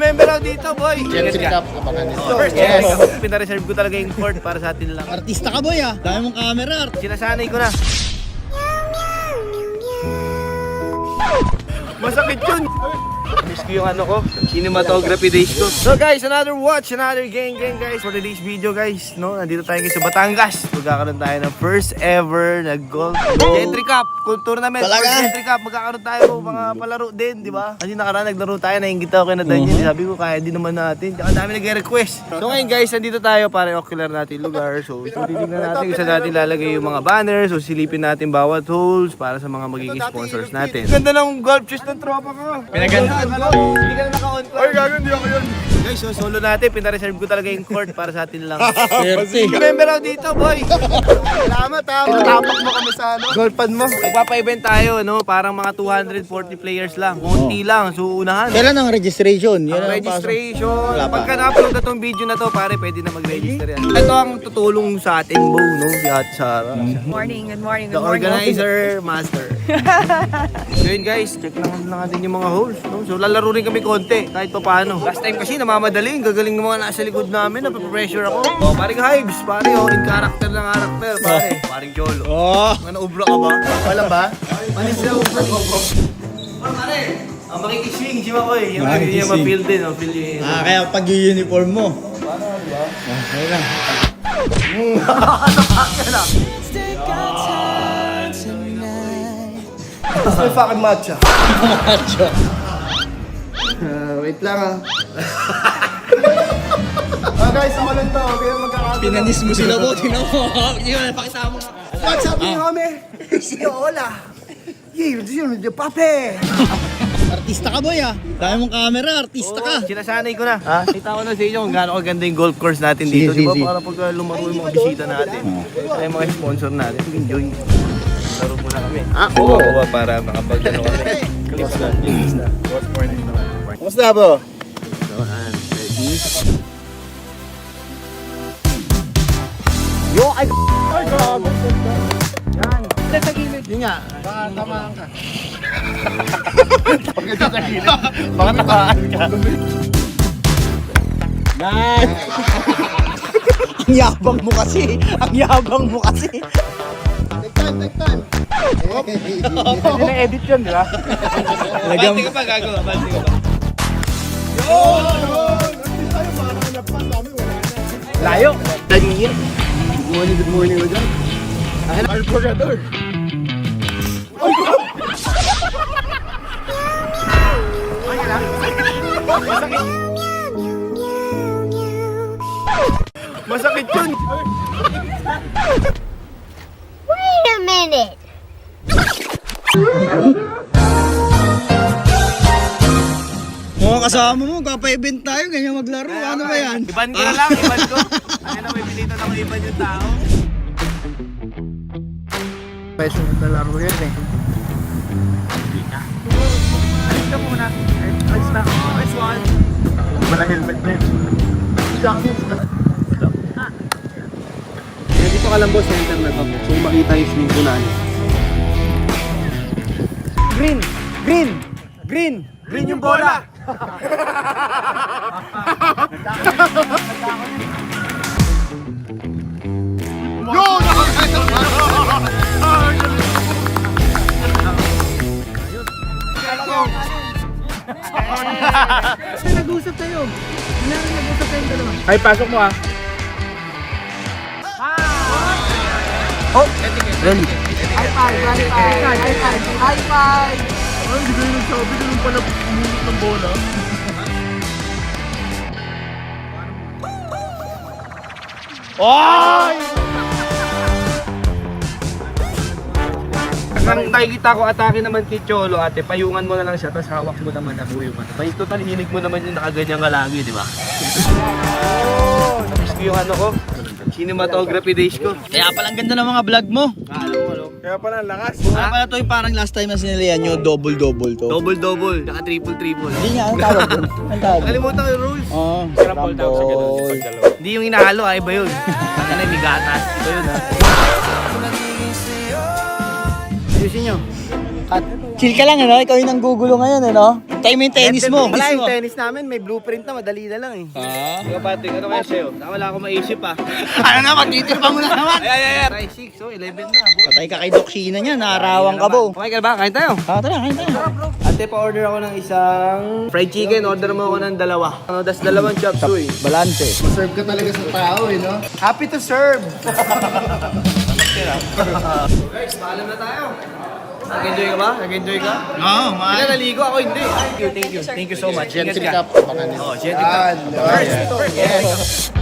member ako dito, boy. Gentry Cup kapag First, yes. Pinareserve ko talaga yung court para sa atin lang. Artista ka boy ah. Dami mong camera. Sinasanay ko na. Masakit yun. Miss ko yung ano ko, cinematography days ko. So guys, another watch, another gang guys. For today's video guys, no, nandito tayo guys sa Batangas. Magkakaroon tayo ng first ever na golf Gentry Cup tournament. Talaga? First Gentry Cup, magkakaroon tayo mga palaro din, di ba? Kasi nakaraan naglaro tayo, nainggit ako kay na Daniel. Sabi ko, kaya din naman natin. Tsaka dami nag-request. So ngayon guys, nandito tayo para ocular natin lugar. So titignan natin kung saan natin lalagay yung mga banners. So silipin natin bawat holes para sa mga magiging sponsors natin. Ganda ng golf shoes ng tropa ko. Pinaganda. Hindi ka na naka-on ko. Ay, gago, hindi ako yun. Guys, so solo natin. Pinareserve ko talaga yung court para sa atin lang. Member ako dito, boy. Salamat ha. Pinatapak mo kami sa ano. Golfan mo. Magpapa-event tayo, no? Parang mga 240 players lang. Konti lang. So, unahan. Kailan ang registration? Yan Ang ang registration. Wala pa. Pagka na-upload na tong video na to, pare, pwede na mag-register yan. Ito ang tutulong sa ating Bo, no? Si Ate Sarah. Good morning, good morning, The good morning. organizer, master. So yun guys, check lang natin yung mga holes. No? So lalaro rin kami konti, kahit pa paano. Last time kasi namamadaling, gagaling ng mga nasa likod namin, napapressure ako. Oh, paring Hives, pare, oh, in character ng karakter, pare. Paring Cholo. Oh. Ano, ubro ka ba? Wala ba? Manis na ubro. Oh, pare, ang makikiswing, si Makoy. Yung Makikiswing. ma-feel din, ma-feel yun. Ah, kaya pag yung uniform mo. Paano, di ba? Okay lang. Gusto yung fucking matcha. Macho. Wait lang ah. Guys, ako lang to. Kaya magkakaroon. Pinanis mo sila po. Tingnan mo. Hindi mo napakisama ka. What's up, kami? Yo, hola. Yun, pape. Artista ka boy ah. Dami mong camera. Artista ka. Sinasanay ko na. Ha? Kita ko na sa inyo kung gaano kaganda yung golf course natin dito. Sige, Di ba? sige. Para pag lumaro yung mga bisita natin. Ay, mga sponsor natin. Enjoy. Laro muna kami. Oo. Para makapag ano kami. Clips na. Clips na. Kamusta bro? Yo, ay grabe. Yan. Dito sa gilid. Yun nga. Baka tamaan ka. Pag dito sa gilid. Baka takaan ka. Nice! Ang yabang mo kasi. Ang yabang mo kasi. Take time. Hindi na-edit yun, di ba? Lagyan Bante ka pa, gago. Bante ka pa. Layo. Tanya. Good morning, Rodan. Alporador. Masakit yun. Wait a minute. Mga kasama mo, kapa-event tayo, ganyan maglaro. Ano ba yan? Iban ko na lang, iban ko. Ano na, may pilitan ako iban yung tao. Peso na laro yan eh. Alis ka muna. Alis na. Alis one. Walang helmet na yun. Dito ka lang boss sa internet ako. So makita yung swing ko na ano. Green! Green! Green! Green yung bola! Nag-usap tayo. Nag-usap tayong dalawa. Ay, pasok mo ah. Oh! Ready? High five, high five, high five, high five. Ay, hindi kayo nagsabi. Ganun pala pumunod ng bola. Oy! Ang nakikita ko atake naman kay Cholo, ate, payungan mo na lang siya, tapos hawak mo naman ako yung ano. Pahito talihinig mo naman yung nakaganyan ka lagi, di ba? Oh! Namiss ko yung ano ko, cinematography days ko. Kaya palang ganda ng mga vlog mo. Ano? Kaya pala lakas. Ano pala to yung parang last time na sinilihan nyo, double-double to. Double-double, saka triple-triple. Hindi nga, ang tawag doon. Ang tawag doon. Kalimutan ko yung rules. Oo. Scramble tawag sa ganun. Hindi yung inahalo, iba yun. Saka na may gatas. Iba yun ha. Ayusin nyo. Chill ka lang, ano? Ikaw yung nanggugulo ngayon, ano? Tayo mo yung tennis mo. Wala yung tennis namin, may blueprint na, madali na lang eh. Ikaw Patrick, ano kaya sa'yo? Wala akong maisip ah. Ano na, magtitir pa mo na naman. Try 6, oh 11 na. Patay ka kay Doc Sheena niya, narawang ka bo. Okay ka ba? Kain tayo. Tara, kain tayo. Ate, pa-order ako ng isang fried chicken. Order mo ako ng dalawa. Ano, das dalawang chop suey. Balance. Serve ka talaga sa tao eh, no? Happy to serve! Guys, paalam na tayo. Nag-enjoy ka ba? Nag-enjoy ka? Oo, Hindi naligo ako, hindi. Thank you so much. Gently Ingat ka. Baka Oh, gently ka. First.